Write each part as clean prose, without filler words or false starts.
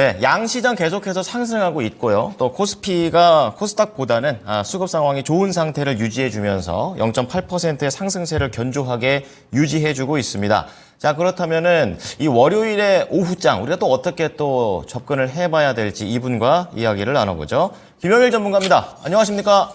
네, 양시장 계속해서 상승하고 있고요. 또 코스피가 코스닥보다는 수급 상황이 좋은 상태를 유지해주면서 0.8%의 상승세를 견조하게 유지해주고 있습니다. 자, 그렇다면은 이 월요일에 오후장 우리가 또 어떻게 또 접근을 해봐야 될지 이분과 이야기를 나눠보죠. 김영일 전문가입니다. 안녕하십니까?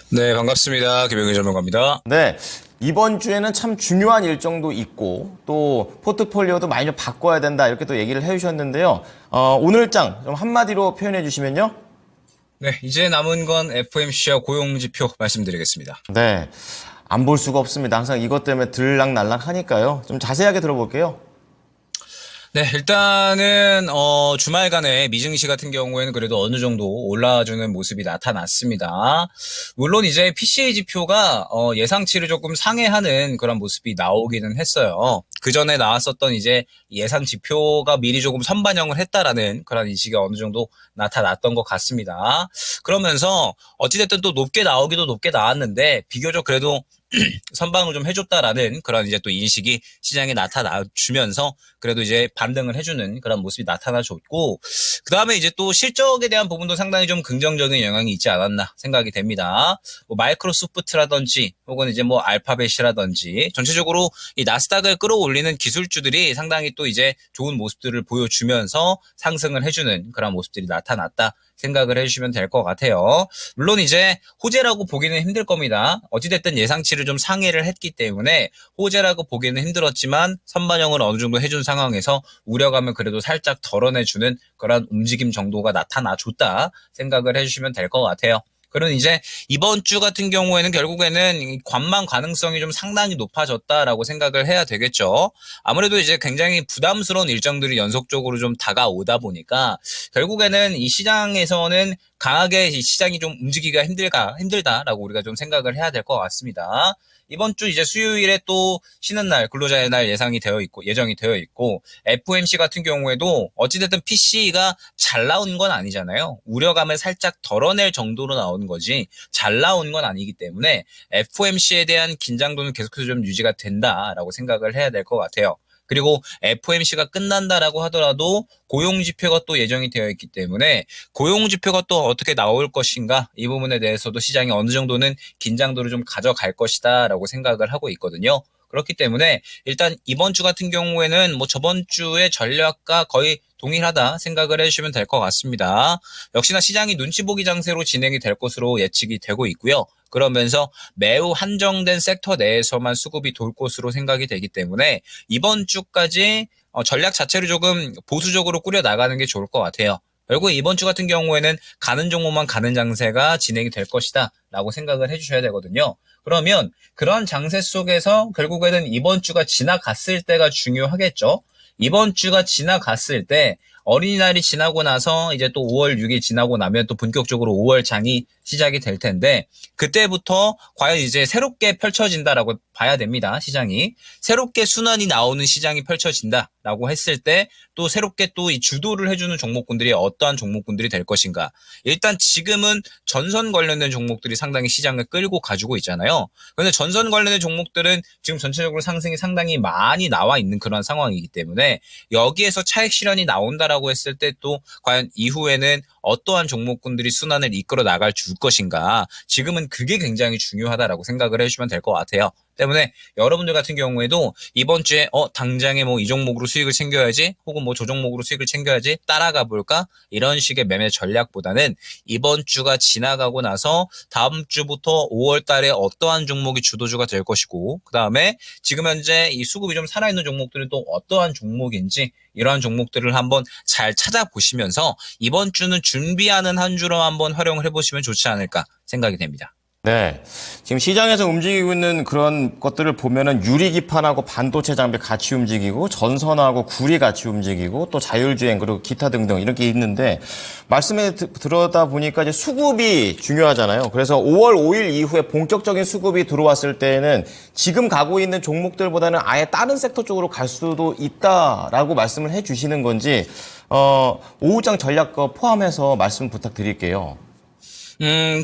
네, 반갑습니다. 김영일 전문가입니다. 네. 이번 주에는 참 중요한 일정도 있고 또 포트폴리오도 많이 좀 바꿔야 된다 이렇게 또 얘기를 해주셨는데요. 오늘장 좀 한마디로 표현해 주시면요. 네, 이제 남은 건 FOMC와 고용지표 말씀드리겠습니다. 네. 안 볼 수가 없습니다. 항상 이것 때문에 들락날락 하니까요. 좀 자세하게 들어볼게요. 네, 일단은 주말간에 미증시 같은 경우에는 그래도 어느 정도 올라주는 모습이 나타났습니다. 물론 이제 PCE 지표가 예상치를 조금 상회하는 그런 모습이 나오기는 했어요. 그 전에 나왔었던 이제 예상 지표가 미리 조금 선반영을 했다라는 그런 인식이 어느 정도 나타났던 것 같습니다. 그러면서 어찌됐든 또 높게 나오기도 높게 나왔는데 비교적 그래도 선방을 좀 해줬다라는 그런 이제 또 인식이 시장에 나타나주면서 그래도 이제 반등을 해주는 그런 모습이 나타나줬고, 그 다음에 이제 또 실적에 대한 부분도 상당히 좀 긍정적인 영향이 있지 않았나 생각이 됩니다. 뭐 마이크로소프트라든지 혹은 이제 뭐 알파벳이라든지 전체적으로 이 나스닥을 끌어올리는 기술주들이 상당히 또 이제 좋은 모습들을 보여주면서 상승을 해주는 그런 모습들이 나타났다 생각을 해주시면 될 것 같아요. 물론 이제 호재라고 보기는 힘들 겁니다. 어찌됐든 예상치를 좀 상회를 했기 때문에 호재라고 보기는 힘들었지만 선반영을 어느 정도 해준 상황에서 우려감을 그래도 살짝 덜어내주는 그런 움직임 정도가 나타나줬다 생각을 해주시면 될 것 같아요. 그럼 이제 이번 주 같은 경우에는 결국에는 관망 가능성이 좀 상당히 높아졌다라고 생각을 해야 되겠죠. 아무래도 이제 굉장히 부담스러운 일정들이 연속적으로 좀 다가오다 보니까 결국에는 이 시장에서는 강하게 이 시장이 좀 움직이기가 힘들다라고 우리가 좀 생각을 해야 될 것 같습니다. 이번 주 이제 수요일에 또 쉬는 날, 근로자의 날 예정이 되어 있고, FOMC 같은 경우에도 어찌됐든 PCE가 잘 나온 건 아니잖아요. 우려감을 살짝 덜어낼 정도로 나오는 거지, 잘 나온 건 아니기 때문에 FOMC에 대한 긴장도는 계속해서 좀 유지가 된다라고 생각을 해야 될 것 같아요. 그리고 FOMC가 끝난다라고 하더라도 고용지표가 또 예정이 되어 있기 때문에 고용지표가 또 어떻게 나올 것인가, 이 부분에 대해서도 시장이 어느 정도는 긴장도를 좀 가져갈 것이다 라고 생각을 하고 있거든요. 그렇기 때문에 일단 이번 주 같은 경우에는 뭐 저번 주의 전략과 거의 동일하다 생각을 해주시면 될 것 같습니다. 역시나 시장이 눈치 보기 장세로 진행이 될 것으로 예측이 되고 있고요. 그러면서 매우 한정된 섹터 내에서만 수급이 돌 것으로 생각이 되기 때문에 이번 주까지 전략 자체를 조금 보수적으로 꾸려 나가는 게 좋을 것 같아요. 결국 이번 주 같은 경우에는 가는 종목만 가는 장세가 진행이 될 것이다 라고 생각을 해주셔야 되거든요. 그러면 그런 장세 속에서 결국에는 이번 주가 지나갔을 때가 중요하겠죠. 이번 주가 지나갔을 때 어린이날이 지나고 나서 이제 또 5월 6일 지나고 나면 또 본격적으로 5월 장이 시작이 될 텐데, 그때부터 과연 이제 새롭게 펼쳐진다라고 봐야 됩니다. 시장이 새롭게 순환이 나오는 시장이 펼쳐진다라고 했을 때 또 새롭게 또 이 주도를 해주는 종목군들이 어떠한 종목군들이 될 것인가. 일단 지금은 전선 관련된 종목들이 상당히 시장을 끌고 가지고 있잖아요. 그런데 전선 관련된 종목들은 지금 전체적으로 상승이 상당히 많이 나와 있는 그런 상황이기 때문에 여기에서 차익 실현이 나온다라고 했을 때 또 과연 이후에는 어떠한 종목군들이 순환을 이끌어 나갈 줄 것인가, 지금은 그게 굉장히 중요하다라고 생각을 해주시면 될 것 같아요. 때문에 여러분들 같은 경우에도 이번 주에 당장에 뭐 이 종목으로 수익을 챙겨야지, 혹은 뭐 저 종목으로 수익을 챙겨야지, 따라가 볼까, 이런 식의 매매 전략보다는 이번 주가 지나가고 나서 다음 주부터 5월 달에 어떠한 종목이 주도주가 될 것이고, 그 다음에 지금 현재 이 수급이 좀 살아있는 종목들은 또 어떠한 종목인지, 이러한 종목들을 한번 잘 찾아보시면서 이번 주는 준비하는 한 주로 한번 활용을 해보시면 좋지 않을까 생각이 됩니다. 네. 지금 시장에서 움직이고 있는 그런 것들을 보면은 유리기판하고 반도체 장비 같이 움직이고 전선하고 구리 같이 움직이고 또 자율주행 그리고 기타 등등 이렇게 있는데, 말씀에 들어다 보니까 이제 수급이 중요하잖아요. 그래서 5월 5일 이후에 본격적인 수급이 들어왔을 때에는 지금 가고 있는 종목들보다는 아예 다른 섹터 쪽으로 갈 수도 있다라고 말씀을 해 주시는 건지, 오후장 전략 포함해서 말씀 부탁드릴게요.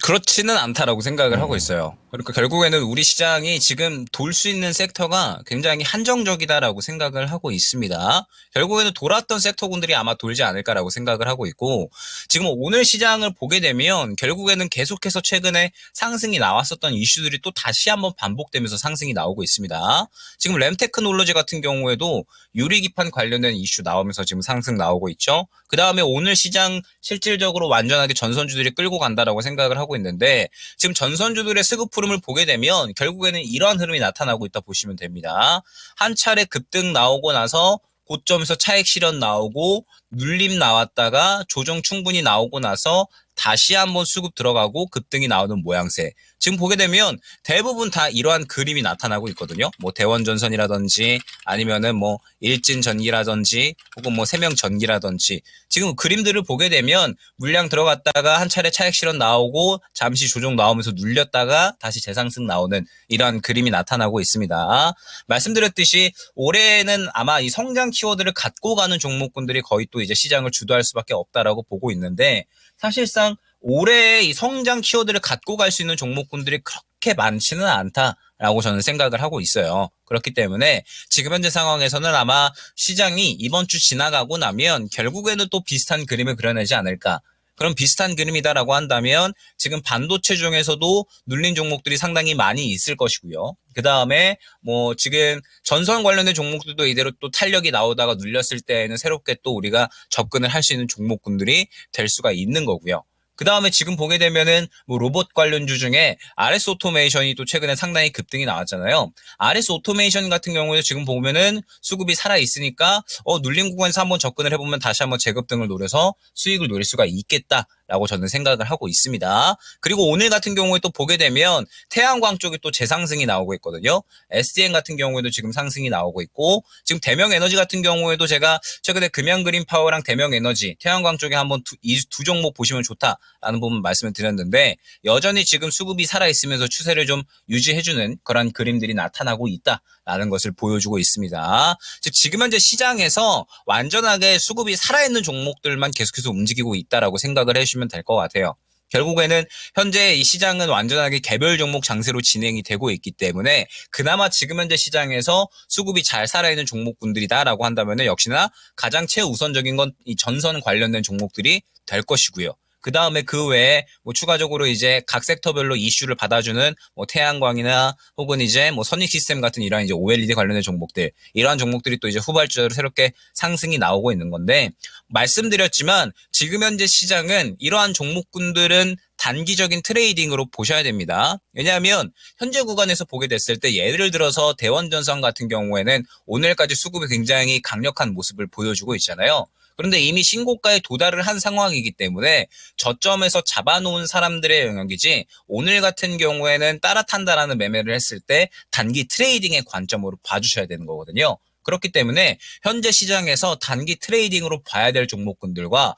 그렇지는 않다라고 생각을 하고 있어요. 그러니까 결국에는 우리 시장이 지금 돌 수 있는 섹터가 굉장히 한정적이다라고 생각을 하고 있습니다. 결국에는 돌았던 섹터군들이 아마 돌지 않을까라고 생각을 하고 있고, 지금 오늘 시장을 보게 되면 결국에는 계속해서 최근에 상승이 나왔었던 이슈들이 또 다시 한번 반복되면서 상승이 나오고 있습니다. 지금 램테크놀로지 같은 경우에도 유리기판 관련된 이슈 나오면서 지금 상승 나오고 있죠. 그 다음에 오늘 시장 실질적으로 완전하게 전선주들이 끌고 간다라고 생각을 하고 있는데, 지금 전선주들의 스급 흐름을 보게 되면 결국에는 이러한 흐름이 나타나고 있다 보시면 됩니다. 한 차례 급등 나오고 나서 고점에서 차익 실현 나오고 눌림 나왔다가 조정 충분히 나오고 나서 다시 한번 수급 들어가고 급등이 나오는 모양새. 지금 보게 되면 대부분 다 이러한 그림이 나타나고 있거든요. 뭐 대원전선이라든지 아니면은 뭐 일진전기라든지 혹은 뭐 세명전기라든지 지금 그림들을 보게 되면 물량 들어갔다가 한 차례 차익 실현 나오고 잠시 조정 나오면서 눌렸다가 다시 재상승 나오는 이러한 그림이 나타나고 있습니다. 말씀드렸듯이 올해는 아마 이 성장 키워드를 갖고 가는 종목군들이 거의 또 이제 시장을 주도할 수밖에 없다라고 보고 있는데, 사실상 올해 이 성장 키워드를 갖고 갈 수 있는 종목군들이 그렇게 많지는 않다라고 저는 생각을 하고 있어요. 그렇기 때문에 지금 현재 상황에서는 아마 시장이 이번 주 지나가고 나면 결국에는 또 비슷한 그림을 그려내지 않을까. 그럼 비슷한 그림이다라고 한다면 지금 반도체 중에서도 눌린 종목들이 상당히 많이 있을 것이고요. 그 다음에 뭐 지금 전선 관련된 종목들도 이대로 또 탄력이 나오다가 눌렸을 때에는 새롭게 또 우리가 접근을 할 수 있는 종목군들이 될 수가 있는 거고요. 그 다음에 지금 보게 되면은 뭐 로봇 관련주 중에 RS 오토메이션이 또 최근에 상당히 급등이 나왔잖아요. RS 오토메이션 같은 경우에 지금 보면은 수급이 살아 있으니까 눌림 구간에서 한번 접근을 해보면 다시 한번 재급등을 노려서 수익을 노릴 수가 있겠다라고 저는 생각을 하고 있습니다. 그리고 오늘 같은 경우에 또 보게 되면 태양광 쪽에 또 재상승이 나오고 있거든요. SDN 같은 경우에도 지금 상승이 나오고 있고, 지금 대명에너지 같은 경우에도 제가 최근에 금양그린파워랑 대명에너지, 태양광 쪽에 한번 이 두 종목 보시면 좋다라는 부분 말씀을 드렸는데, 여전히 지금 수급이 살아있으면서 추세를 좀 유지해주는 그런 그림들이 나타나고 있다라는 것을 보여주고 있습니다. 즉 지금 현재 시장에서 완전하게 수급이 살아있는 종목들만 계속해서 움직이고 있다라고 생각을 해주시면 될 것 같아요. 결국에는 현재 이 시장은 완전하게 개별 종목 장세로 진행이 되고 있기 때문에 그나마 지금 현재 시장에서 수급이 잘 살아있는 종목군들이다라고 한다면 역시나 가장 최우선적인 건 이 전선 관련된 종목들이 될 것이고요. 그 다음에 그 외에 뭐 추가적으로 이제 각 섹터별로 이슈를 받아주는 뭐 태양광이나 혹은 이제 뭐 선익 시스템 같은 이러한 이제 OLED 관련된 종목들, 이러한 종목들이 또 이제 후발주자로 새롭게 상승이 나오고 있는 건데, 말씀드렸지만 지금 현재 시장은 이러한 종목군들은 단기적인 트레이딩으로 보셔야 됩니다. 왜냐하면 현재 구간에서 보게 됐을 때 예를 들어서 대원전선 같은 경우에는 오늘까지 수급이 굉장히 강력한 모습을 보여주고 있잖아요. 그런데 이미 신고가에 도달을 한 상황이기 때문에 저점에서 잡아놓은 사람들의 영역이지, 오늘 같은 경우에는 따라탄다라는 매매를 했을 때 단기 트레이딩의 관점으로 봐주셔야 되는 거거든요. 그렇기 때문에 현재 시장에서 단기 트레이딩으로 봐야 될 종목군들과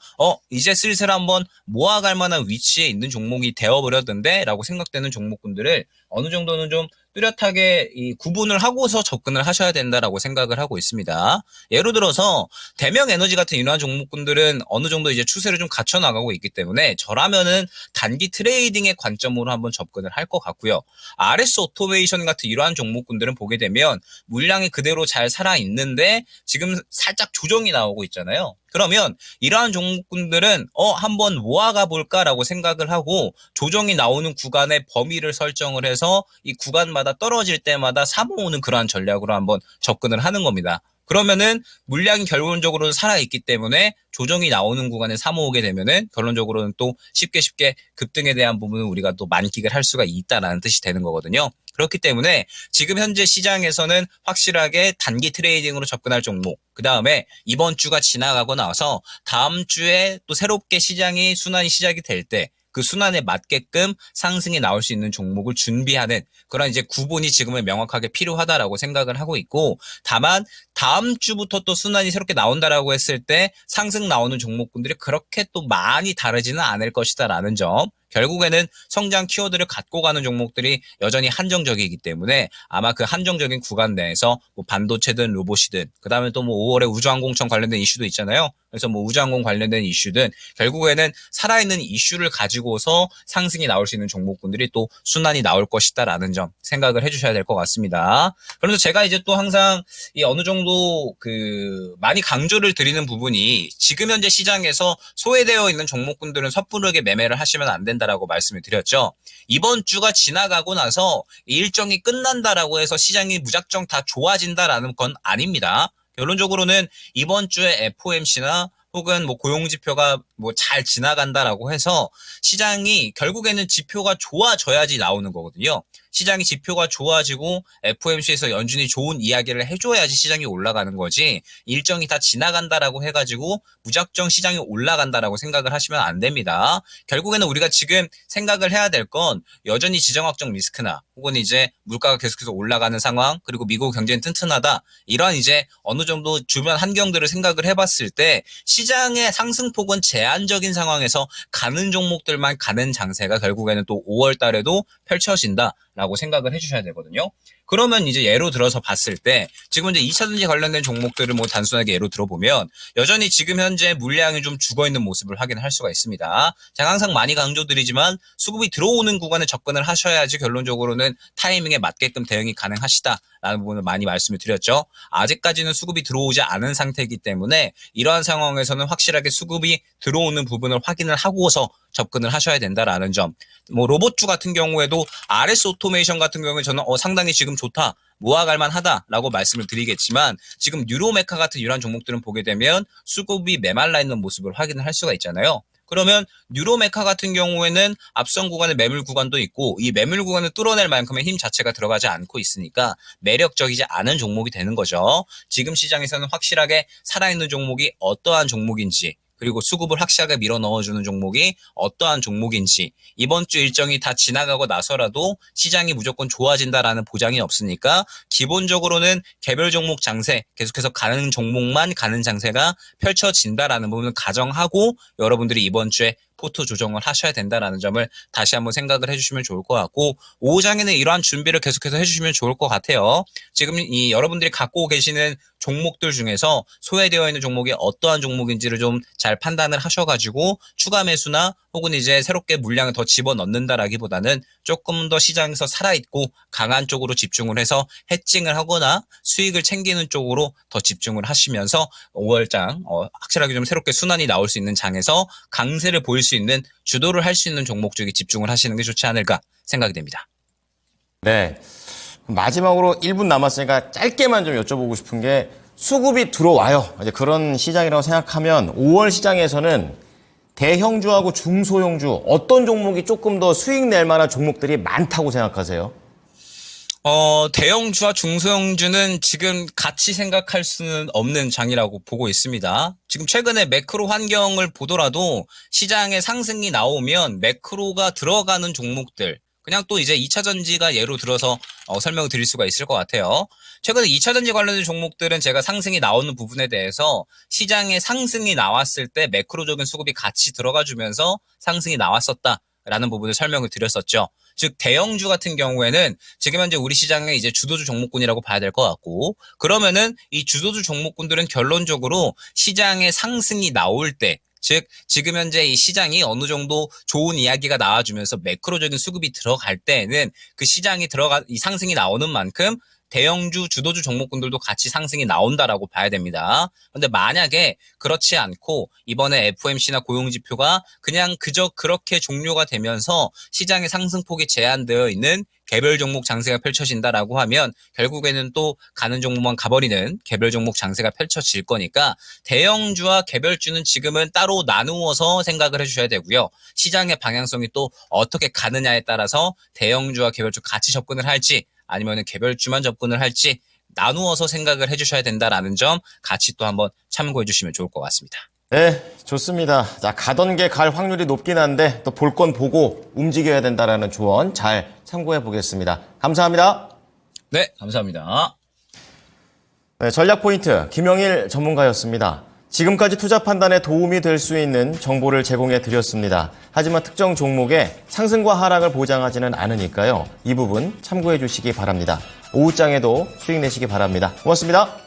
이제 슬슬 한번 모아갈 만한 위치에 있는 종목이 되어버렸던데 라고 생각되는 종목군들을 어느 정도는 좀 뚜렷하게 이 구분을 하고서 접근을 하셔야 된다라고 생각을 하고 있습니다. 예를 들어서 대명에너지 같은 이러한 종목군들은 어느 정도 이제 추세를 좀 갖춰 나가고 있기 때문에 저라면은 단기 트레이딩의 관점으로 한번 접근을 할 것 같고요. RS 오토메이션 같은 이러한 종목군들은 보게 되면 물량이 그대로 잘 살아 있는데 지금 살짝 조정이 나오고 있잖아요. 그러면 이러한 종목군들은 한번 모아가 볼까라고 생각을 하고 조정이 나오는 구간의 범위를 설정을 해서 이 구간마다 떨어질 때마다 사모으는 그러한 전략으로 한번 접근을 하는 겁니다. 그러면은 물량이 결론적으로는 살아있기 때문에 조정이 나오는 구간에 사모으게 되면은 결론적으로는 또 쉽게 급등에 대한 부분을 우리가 또 만끽을 할 수가 있다라는 뜻이 되는 거거든요. 그렇기 때문에 지금 현재 시장에서는 확실하게 단기 트레이딩으로 접근할 종목, 그 다음에 이번 주가 지나가고 나서 다음 주에 또 새롭게 시장이 순환이 시작이 될 때 그 순환에 맞게끔 상승이 나올 수 있는 종목을 준비하는 그런 이제 구분이 지금은 명확하게 필요하다라고 생각을 하고 있고, 다만 다음 주부터 또 순환이 새롭게 나온다라고 했을 때 상승 나오는 종목군들이 그렇게 또 많이 다르지는 않을 것이다라는 점, 결국에는 성장 키워드를 갖고 가는 종목들이 여전히 한정적이기 때문에 아마 그 한정적인 구간 내에서 뭐 반도체든 로봇이든 그다음에 또 뭐 5월에 우주항공청 관련된 이슈도 있잖아요. 그래서 뭐 우주항공 관련된 이슈든 결국에는 살아있는 이슈를 가지고서 상승이 나올 수 있는 종목군들이 또 순환이 나올 것이다라는 점 생각을 해주셔야 될 것 같습니다. 그래서 제가 이제 또 항상 이 어느 정도 많이 강조를 드리는 부분이 지금 현재 시장에서 소외되어 있는 종목군들은 섣부르게 매매를 하시면 안 된다라고 말씀을 드렸죠. 이번 주가 지나가고 나서 일정이 끝난다라고 해서 시장이 무작정 다 좋아진다라는 건 아닙니다. 결론적으로는 이번 주에 FOMC나 혹은 뭐 고용지표가 뭐 잘 지나간다라고 해서 시장이 결국에는 지표가 좋아져야지 나오는 거거든요. 시장이 지표가 좋아지고 FOMC에서 연준이 좋은 이야기를 해줘야지 시장이 올라가는 거지 일정이 다 지나간다라고 해가지고 무작정 시장이 올라간다라고 생각을 하시면 안 됩니다. 결국에는 우리가 지금 생각을 해야 될 건 여전히 지정학적 리스크나 혹은 이제 물가가 계속해서 올라가는 상황 그리고 미국 경제는 튼튼하다 이런 이제 어느 정도 주변 환경들을 생각을 해봤을 때 시장의 상승폭은 제한적인 상황에서 가는 종목들만 가는 장세가 결국에는 또 5월 달에도 펼쳐진다라고 생각을 해주셔야 되거든요. 그러면 이제 예로 들어서 봤을 때 지금 이제 2차전지 관련된 종목들을 뭐 단순하게 예로 들어보면 여전히 지금 현재 물량이 좀 죽어있는 모습을 확인할 수가 있습니다. 제가 항상 많이 강조드리지만 수급이 들어오는 구간에 접근을 하셔야지 결론적으로는 타이밍에 맞게끔 대응이 가능하시다라는 부분을 많이 말씀을 드렸죠. 아직까지는 수급이 들어오지 않은 상태이기 때문에 이러한 상황에서는 확실하게 수급이 들어오는 부분을 확인을 하고서 접근을 하셔야 된다라는 점. 뭐 로봇주 같은 경우에도 RS 오토메이션 같은 경우에 저는 상당히 지금 좋다. 모아갈 만하다라고 말씀을 드리겠지만 지금 뉴로메카 같은 이러한 종목들은 보게 되면 수급이 메말라 있는 모습을 확인을 할 수가 있잖아요. 그러면 뉴로메카 같은 경우에는 앞선 구간에 매물 구간도 있고 이 매물 구간을 뚫어낼 만큼의 힘 자체가 들어가지 않고 있으니까 매력적이지 않은 종목이 되는 거죠. 지금 시장에서는 확실하게 살아있는 종목이 어떠한 종목인지 그리고 수급을 확실하게 밀어 넣어주는 종목이 어떠한 종목인지 이번 주 일정이 다 지나가고 나서라도 시장이 무조건 좋아진다라는 보장이 없으니까 기본적으로는 개별 종목 장세 계속해서 가는 종목만 가는 장세가 펼쳐진다라는 부분을 가정하고 여러분들이 이번 주에 포트 조정을 하셔야 된다라는 점을 다시 한번 생각을 해주시면 좋을 것 같고 5장에는 이러한 준비를 계속해서 해주시면 좋을 것 같아요. 지금 이 여러분들이 갖고 계시는 종목들 중에서 소외되어 있는 종목이 어떠한 종목인지를 좀 잘 판단을 하셔가지고 추가 매수나 혹은 이제 새롭게 물량을 더 집어넣는다라기보다는 조금 더 시장에서 살아있고 강한 쪽으로 집중을 해서 해칭을 하거나 수익을 챙기는 쪽으로 더 집중을 하시면서 5월장 확실하게 좀 새롭게 순환이 나올 수 있는 장에서 강세를 보일 수 있는 주도를 할 수 있는 종목 쪽에 집중을 하시는 게 좋지 않을까 생각이 됩니다. 네. 마지막으로 1분 남았으니까 짧게만 좀 여쭤보고 싶은 게 수급이 들어와요. 이제 그런 시장이라고 생각하면 5월 시장에서는 대형주하고 중소형주 어떤 종목이 조금 더 수익 낼 만한 종목들이 많다고 생각하세요? 대형주와 중소형주는 지금 같이 생각할 수는 없는 장이라고 보고 있습니다. 지금 최근에 매크로 환경을 보더라도 시장에 상승이 나오면 매크로가 들어가는 종목들 그냥 또 이제 2차전지가 예로 들어서 설명을 드릴 수가 있을 것 같아요. 최근에 2차전지 관련된 종목들은 제가 상승이 나오는 부분에 대해서 시장에 상승이 나왔을 때 매크로적인 수급이 같이 들어가 주면서 상승이 나왔었다라는 부분을 설명을 드렸었죠. 즉 대형주 같은 경우에는 지금 현재 우리 시장의 이제 주도주 종목군이라고 봐야 될 것 같고 그러면은 이 주도주 종목군들은 결론적으로 시장에 상승이 나올 때 즉 지금 현재 이 시장이 어느 정도 좋은 이야기가 나와주면서 매크로적인 수급이 들어갈 때에는 그 시장이 이 상승이 나오는 만큼 대형주 주도주 종목군들도 같이 상승이 나온다라고 봐야 됩니다. 그런데 만약에 그렇지 않고 이번에 FOMC나 고용지표가 그냥 그저 그렇게 종료가 되면서 시장의 상승폭이 제한되어 있는 개별 종목 장세가 펼쳐진다라고 하면 결국에는 또 가는 종목만 가버리는 개별 종목 장세가 펼쳐질 거니까 대형주와 개별주는 지금은 따로 나누어서 생각을 해주셔야 되고요. 시장의 방향성이 또 어떻게 가느냐에 따라서 대형주와 개별주 같이 접근을 할지 아니면 개별주만 접근을 할지 나누어서 생각을 해주셔야 된다라는 점 같이 또 한번 참고해 주시면 좋을 것 같습니다. 네, 좋습니다. 자, 가던 게 갈 확률이 높긴 한데 또 볼 건 보고 움직여야 된다라는 조언 잘 참고해 보겠습니다. 감사합니다. 네, 감사합니다. 네, 전략 포인트 김영일 전문가였습니다. 지금까지 투자 판단에 도움이 될 수 있는 정보를 제공해 드렸습니다. 하지만 특정 종목의 상승과 하락을 보장하지는 않으니까요. 이 부분 참고해 주시기 바랍니다. 오후장에도 수익 내시기 바랍니다. 고맙습니다.